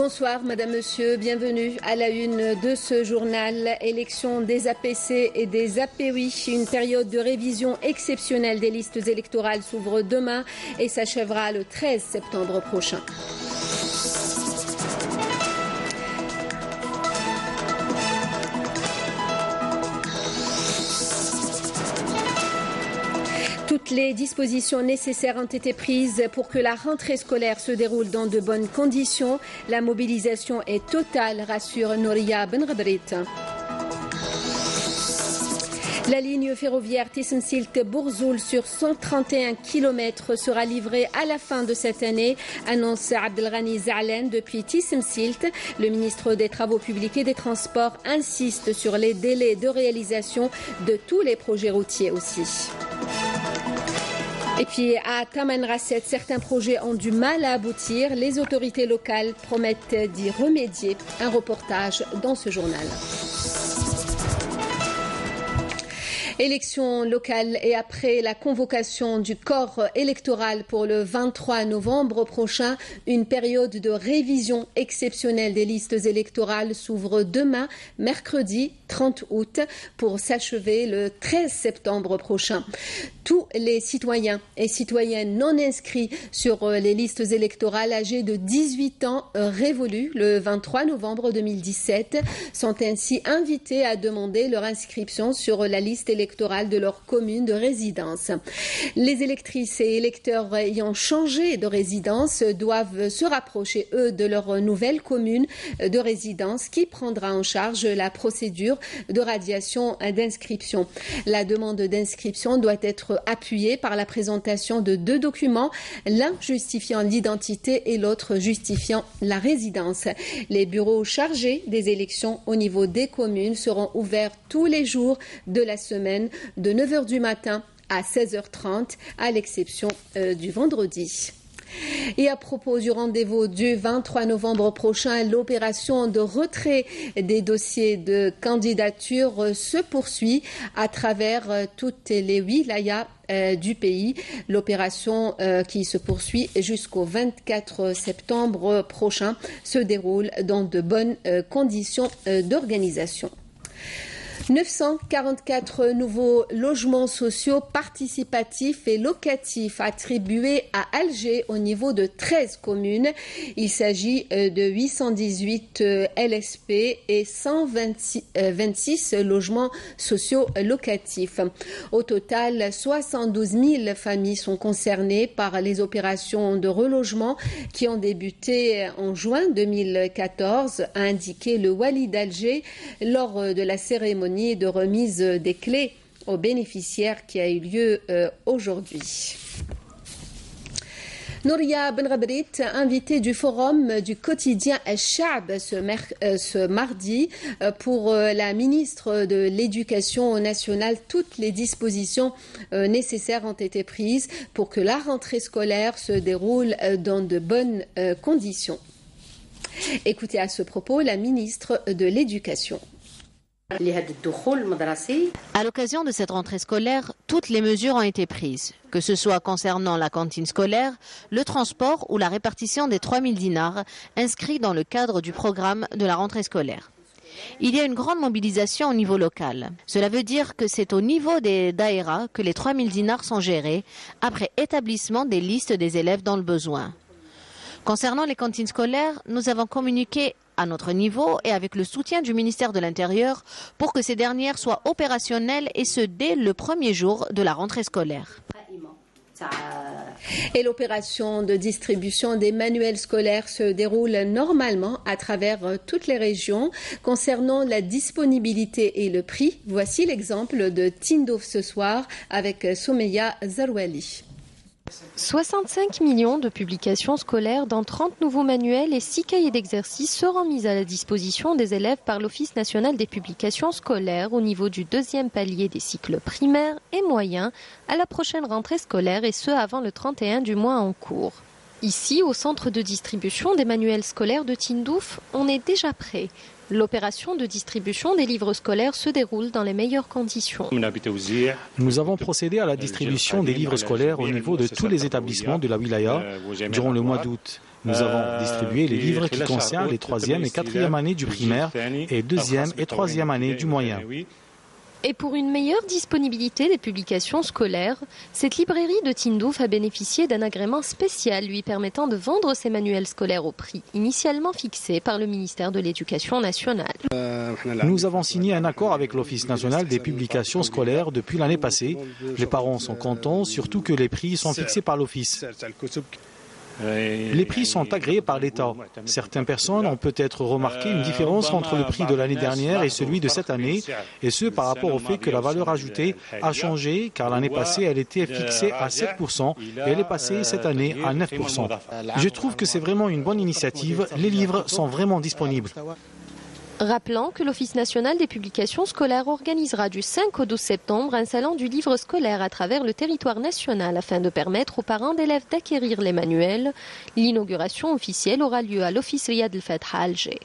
Bonsoir Madame, Monsieur, bienvenue à la une de ce journal. Élection des APC et des APOI. Une période de révision exceptionnelle des listes électorales s'ouvre demain et s'achèvera le 13 septembre prochain. Toutes les dispositions nécessaires ont été prises pour que la rentrée scolaire se déroule dans de bonnes conditions. La mobilisation est totale, rassure Nouria Benrabrit. La ligne ferroviaire Tissemsilt-Bourzoul sur 131 km sera livrée à la fin de cette année, annonce Abdelghani Zalen depuis Tissemsilt. Le ministre des Travaux publics et des Transports insiste sur les délais de réalisation de tous les projets routiers aussi. Et puis à Tamanrasset, certains projets ont du mal à aboutir. Les autorités locales promettent d'y remédier. Un reportage dans ce journal. Élections locales et après la convocation du corps électoral pour le 23 novembre prochain, une période de révision exceptionnelle des listes électorales s'ouvre demain, mercredi 30 août, pour s'achever le 13 septembre prochain. Tous les citoyens et citoyennes non inscrits sur les listes électorales âgés de 18 ans révolus le 23 novembre 2017 sont ainsi invités à demander leur inscription sur la liste électorale de leur commune de résidence. Les électrices et électeurs ayant changé de résidence doivent se rapprocher, eux, de leur nouvelle commune de résidence qui prendra en charge la procédure de radiation d'inscription. La demande d'inscription doit être appuyée par la présentation de 2 documents, l'un justifiant l'identité et l'autre justifiant la résidence. Les bureaux chargés des élections au niveau des communes seront ouverts tous les jours de la semaine de 9h du matin à 16h30, à l'exception du vendredi. Et à propos du rendez-vous du 23 novembre prochain, l'opération de retrait des dossiers de candidature se poursuit à travers toutes les wilayas du pays. L'opération qui se poursuit jusqu'au 24 septembre prochain se déroule dans de bonnes conditions d'organisation. 944 nouveaux logements sociaux participatifs et locatifs attribués à Alger au niveau de 13 communes. Il s'agit de 818 LSP et 126 logements sociaux locatifs. Au total, 72 000 familles sont concernées par les opérations de relogement qui ont débuté en juin 2014, a indiqué le Wali d'Alger lors de la cérémonie de remise des clés aux bénéficiaires qui a eu lieu aujourd'hui. Nouria Benrabrit, invitée du forum du quotidien Al-Sha'b ce mardi, pour la ministre de l'Éducation nationale, toutes les dispositions nécessaires ont été prises pour que la rentrée scolaire se déroule dans de bonnes conditions. Écoutez à ce propos la ministre de l'Éducation. À l'occasion de cette rentrée scolaire, toutes les mesures ont été prises, que ce soit concernant la cantine scolaire, le transport ou la répartition des 3 000 dinars inscrits dans le cadre du programme de la rentrée scolaire. Il y a une grande mobilisation au niveau local. Cela veut dire que c'est au niveau des daïras que les 3 000 dinars sont gérés, après établissement des listes des élèves dans le besoin. Concernant les cantines scolaires, nous avons communiqué à notre niveau et avec le soutien du ministère de l'Intérieur pour que ces dernières soient opérationnelles et ce dès le premier jour de la rentrée scolaire. Et l'opération de distribution des manuels scolaires se déroule normalement à travers toutes les régions. Concernant la disponibilité et le prix, voici l'exemple de Tindouf ce soir avec Soumeya Zarouali. 65 millions de publications scolaires dans 30 nouveaux manuels et 6 cahiers d'exercice seront mis à la disposition des élèves par l'Office national des publications scolaires au niveau du 2e palier des cycles primaires et moyens à la prochaine rentrée scolaire et ce avant le 31 du mois en cours. Ici, au centre de distribution des manuels scolaires de Tindouf, on est déjà prêt. L'opération de distribution des livres scolaires se déroule dans les meilleures conditions. Nous avons procédé à la distribution des livres scolaires au niveau de tous les établissements de la wilaya durant le mois d'août. Nous avons distribué les livres qui concernent les 3e et 4e années du primaire et 2e et 3e années du moyen. Et pour une meilleure disponibilité des publications scolaires, cette librairie de Tindouf a bénéficié d'un agrément spécial lui permettant de vendre ses manuels scolaires au prix initialement fixé par le ministère de l'Éducation nationale. Nous avons signé un accord avec l'Office national des publications scolaires depuis l'année passée. Les parents sont contents, surtout que les prix sont fixés par l'Office. Les prix sont agréés par l'État. Certaines personnes ont peut-être remarqué une différence entre le prix de l'année dernière et celui de cette année, et ce par rapport au fait que la valeur ajoutée a changé, car l'année passée elle était fixée à 7% et elle est passée cette année à 9%. Je trouve que c'est vraiment une bonne initiative. Les livres sont vraiment disponibles. Rappelant que l'Office national des publications scolaires organisera du 5 au 12 septembre un salon du livre scolaire à travers le territoire national afin de permettre aux parents d'élèves d'acquérir les manuels. L'inauguration officielle aura lieu à l'Office Riyad al-Fatha à Alger.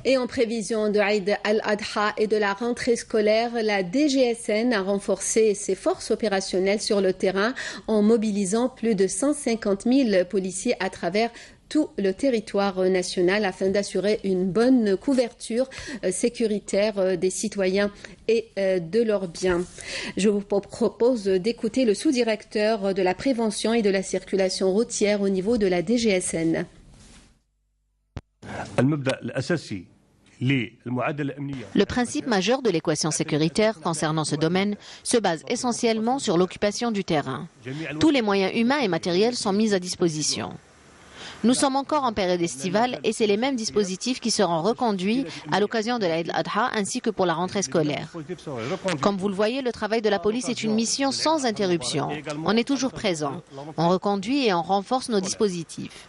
Et en prévision de Eid al-Adha et de la rentrée scolaire, la DGSN a renforcé ses forces opérationnelles sur le terrain en mobilisant plus de 150 000 policiers à travers tout le territoire national afin d'assurer une bonne couverture sécuritaire des citoyens et de leurs biens. Je vous propose d'écouter le sous-directeur de la prévention et de la circulation routière au niveau de la DGSN. Le principe majeur de l'équation sécuritaire concernant ce domaine se base essentiellement sur l'occupation du terrain. Tous les moyens humains et matériels sont mis à disposition. Nous sommes encore en période estivale et c'est les mêmes dispositifs qui seront reconduits à l'occasion de l'Eid al-Adha ainsi que pour la rentrée scolaire. Comme vous le voyez, le travail de la police est une mission sans interruption. On est toujours présent. On reconduit et on renforce nos dispositifs.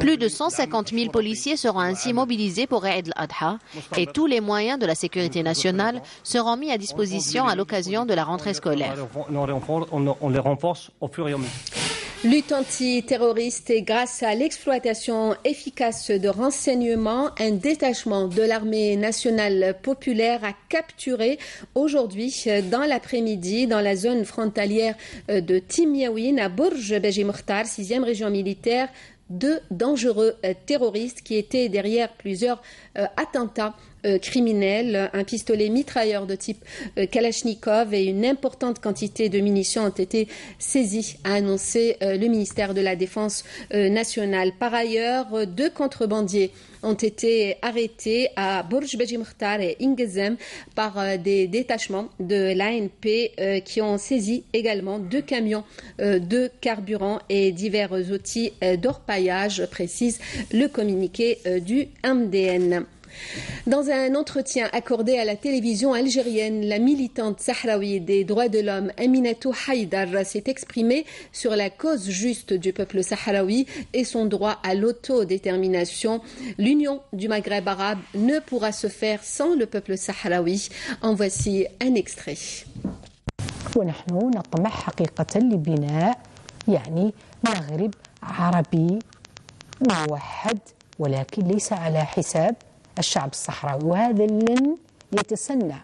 Plus de 150 000 policiers seront ainsi mobilisés pour Eid al-Adha et tous les moyens de la sécurité nationale seront mis à disposition à l'occasion de la rentrée scolaire. On les renforce au fur et à mesure. Lutte antiterroriste et grâce à l'exploitation efficace de renseignements, un détachement de l'armée nationale populaire a capturé aujourd'hui dans l'après-midi dans la zone frontalière de Timiaouine à Bourj Beji Mokhtar, 6e région militaire, 2 dangereux terroristes qui étaient derrière plusieurs attentats criminels. Un pistolet mitrailleur de type Kalachnikov et une importante quantité de munitions ont été saisis, a annoncé le ministère de la Défense nationale. Par ailleurs, 2 contrebandiers ont été arrêtés à Bourj Beji Mokhtar et Ingezem par des détachements de l'ANP qui ont saisi également 2 camions de carburant et divers outils d'orpaillage, précise le communiqué du MDN. Dans un entretien accordé à la télévision algérienne, la militante sahraoui des droits de l'homme Aminatou Haïdar s'est exprimée sur la cause juste du peuple sahraoui et son droit à l'autodétermination. L'union du Maghreb arabe ne pourra se faire sans le peuple sahraoui. En voici un extrait. ونحن نطمح حقيقة لبناء مغرب عربي موحد ولكن ليس على حساب الشعب الصحراوي، وهذا لن يتسنى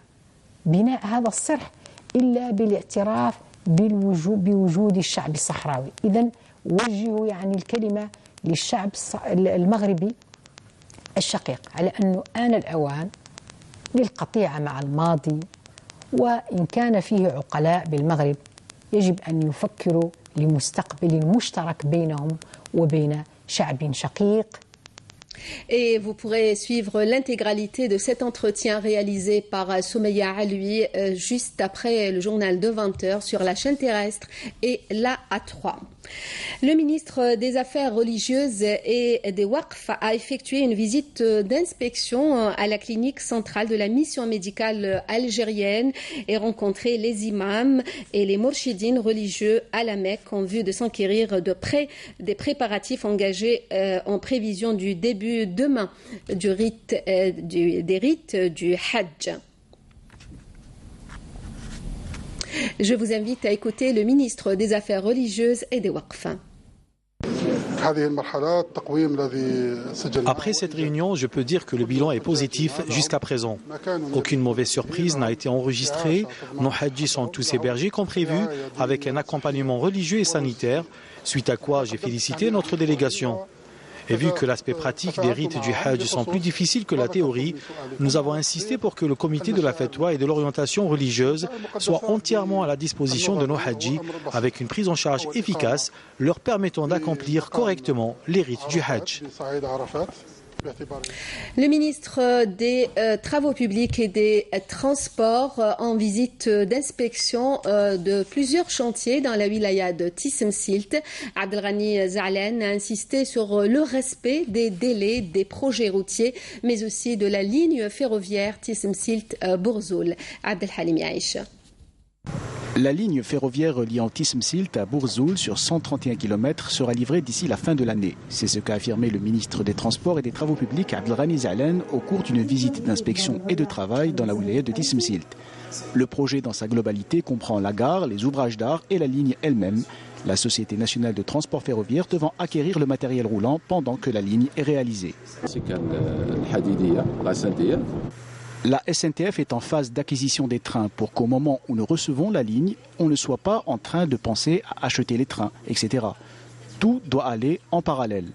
بناء هذا الصرح إلا بالاعتراف بوجود الشعب الصحراوي. إذن وجهوا الكلمة للشعب المغربي الشقيق على أنه آن الأوان للقطيعة مع الماضي، وإن كان فيه عقلاء بالمغرب يجب أن يفكروا لمستقبل مشترك بينهم وبين شعب شقيق. Et vous pourrez suivre l'intégralité de cet entretien réalisé par Soumeya Aloui juste après le journal de 20h sur la chaîne terrestre et la A3. Le ministre des Affaires religieuses et des Waqf a effectué une visite d'inspection à la clinique centrale de la mission médicale algérienne et rencontré les imams et les mourchidines religieux à la Mecque en vue de s'enquérir de près des préparatifs engagés en prévision du début demain des rites du Hajj. Je vous invite à écouter le ministre des Affaires religieuses et des Waqf. Après cette réunion, je peux dire que le bilan est positif jusqu'à présent. Aucune mauvaise surprise n'a été enregistrée. Nos hadjis sont tous hébergés comme prévu, avec un accompagnement religieux et sanitaire, suite à quoi j'ai félicité notre délégation. Et vu que l'aspect pratique des rites du Hajj sont plus difficiles que la théorie, nous avons insisté pour que le comité de la fatwa et de l'orientation religieuse soit entièrement à la disposition de nos Hajjis, avec une prise en charge efficace, leur permettant d'accomplir correctement les rites du Hajj. Le ministre des Travaux publics et des Transports en visite d'inspection de plusieurs chantiers dans la wilaya de Tissemsilt. Abdelghani Zalen a insisté sur le respect des délais des projets routiers, mais aussi de la ligne ferroviaire Tissemsilt-Bourzoul. Abdelhalim Yaïch. La ligne ferroviaire reliant Tissemsilt à Bourzoul sur 131 km sera livrée d'ici la fin de l'année. C'est ce qu'a affirmé le ministre des Transports et des Travaux publics Abdelghani Zalen au cours d'une visite d'inspection et de travail dans la wilaya de Tissemsilt. Le projet dans sa globalité comprend la gare, les ouvrages d'art et la ligne elle-même. La Société nationale de transport ferroviaire devant acquérir le matériel roulant pendant que la ligne est réalisée. La SNTF est en phase d'acquisition des trains pour qu'au moment où nous recevons la ligne, on ne soit pas en train de penser à acheter les trains, etc. Tout doit aller en parallèle.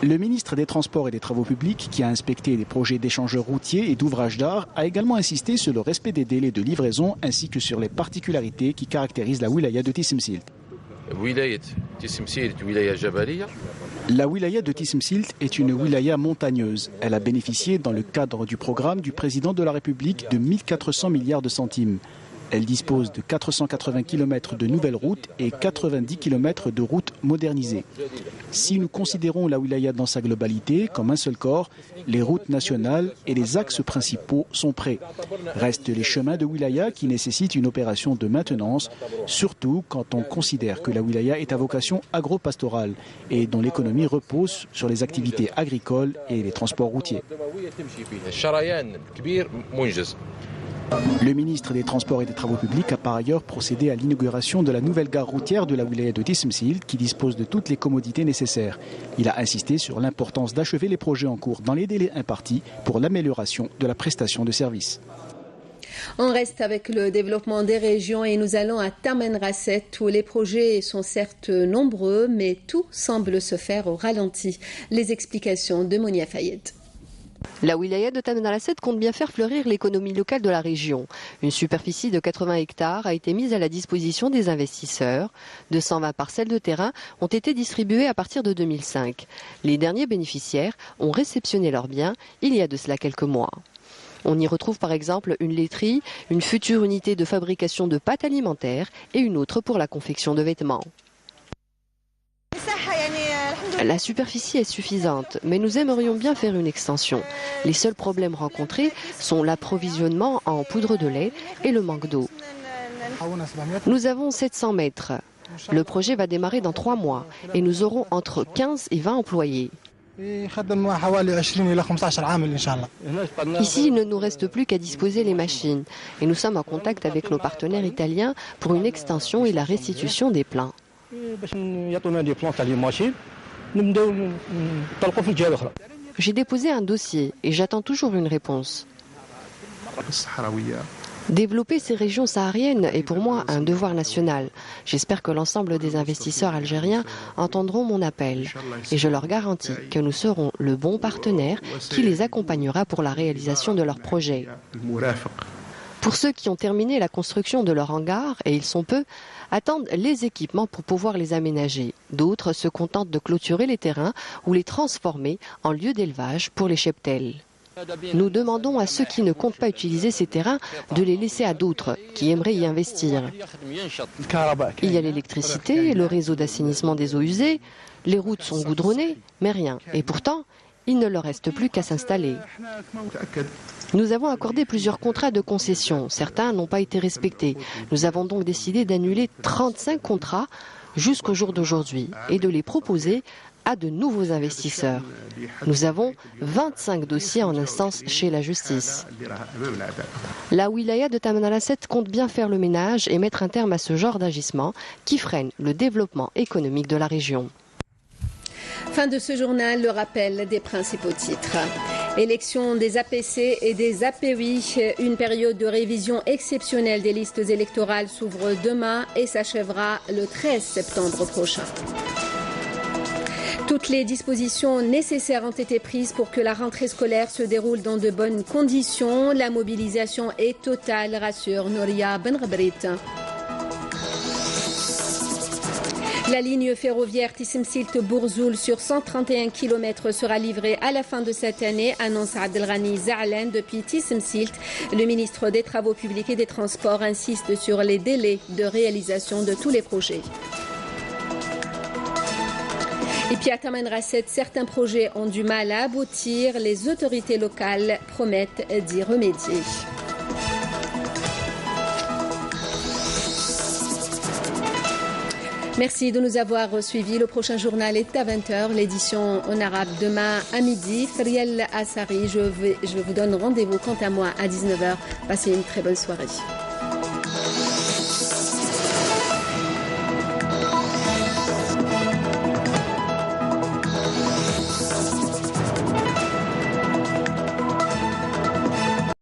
Le ministre des Transports et des Travaux publics, qui a inspecté des projets d'échangeurs routiers et d'ouvrages d'art, a également insisté sur le respect des délais de livraison ainsi que sur les particularités qui caractérisent la wilaya de Tissemsilt. La wilaya de Tissemsilt est une wilaya montagneuse. Elle a bénéficié dans le cadre du programme du président de la République de 1400 milliards de centimes. Elle dispose de 480 km de nouvelles routes et 90 km de routes modernisées. Si nous considérons la wilaya dans sa globalité comme un seul corps, les routes nationales et les axes principaux sont prêts. Restent les chemins de wilaya qui nécessitent une opération de maintenance, surtout quand on considère que la wilaya est à vocation agro-pastorale et dont l'économie repose sur les activités agricoles et les transports routiers. Le ministre des Transports et des Travaux publics a par ailleurs procédé à l'inauguration de la nouvelle gare routière de la wilaya de Tissemsilt qui dispose de toutes les commodités nécessaires. Il a insisté sur l'importance d'achever les projets en cours dans les délais impartis pour l'amélioration de la prestation de services. On reste avec le développement des régions et nous allons à Taman Rasset où les projets sont certes nombreux mais tout semble se faire au ralenti. Les explications de Monia Fayed. La wilaya de Taman Rasset compte bien faire fleurir l'économie locale de la région. Une superficie de 80 hectares a été mise à la disposition des investisseurs. 220 parcelles de terrain ont été distribuées à partir de 2005. Les derniers bénéficiaires ont réceptionné leurs biens il y a de cela quelques mois. On y retrouve par exemple une laiterie, une future unité de fabrication de pâtes alimentaires et une autre pour la confection de vêtements. La superficie est suffisante, mais nous aimerions bien faire une extension. Les seuls problèmes rencontrés sont l'approvisionnement en poudre de lait et le manque d'eau. Nous avons 700 mètres. Le projet va démarrer dans 3 mois et nous aurons entre 15 et 20 employés. Ici, il ne nous reste plus qu'à disposer les machines et nous sommes en contact avec nos partenaires italiens pour une extension et la restitution des plants. J'ai déposé un dossier et j'attends toujours une réponse. Développer ces régions sahariennes est pour moi un devoir national. J'espère que l'ensemble des investisseurs algériens entendront mon appel et je leur garantis que nous serons le bon partenaire qui les accompagnera pour la réalisation de leurs projets. Pour ceux qui ont terminé la construction de leur hangar, et ils sont peu, attendent les équipements pour pouvoir les aménager. D'autres se contentent de clôturer les terrains ou les transformer en lieu d'élevage pour les cheptels. Nous demandons à ceux qui ne comptent pas utiliser ces terrains de les laisser à d'autres qui aimeraient y investir. Il y a l'électricité, le réseau d'assainissement des eaux usées, les routes sont goudronnées, mais rien. Et pourtant, il ne leur reste plus qu'à s'installer. Nous avons accordé plusieurs contrats de concession. Certains n'ont pas été respectés. Nous avons donc décidé d'annuler 35 contrats jusqu'au jour d'aujourd'hui et de les proposer à de nouveaux investisseurs. Nous avons 25 dossiers en instance chez la justice. La wilaya de Tamanrasset compte bien faire le ménage et mettre un terme à ce genre d'agissement qui freine le développement économique de la région. Fin de ce journal, le rappel des principaux titres. Élection des APC et des API, une période de révision exceptionnelle des listes électorales s'ouvre demain et s'achèvera le 13 septembre prochain. Toutes les dispositions nécessaires ont été prises pour que la rentrée scolaire se déroule dans de bonnes conditions. La mobilisation est totale, rassure Nouria Benrabrit. La ligne ferroviaire Tissemsilt-Bourzoul sur 131 km sera livrée à la fin de cette année, annonce Abdelghani Zahlan depuis Tissemsilt. Le ministre des Travaux publics et des Transports insiste sur les délais de réalisation de tous les projets. Et puis à Tamanrasset, certains projets ont du mal à aboutir. Les autorités locales promettent d'y remédier. Merci de nous avoir suivis. Le prochain journal est à 20h, l'édition en arabe demain à midi. Friel Assari, je vous donne rendez-vous quant à moi à 19h. Passez une très bonne soirée.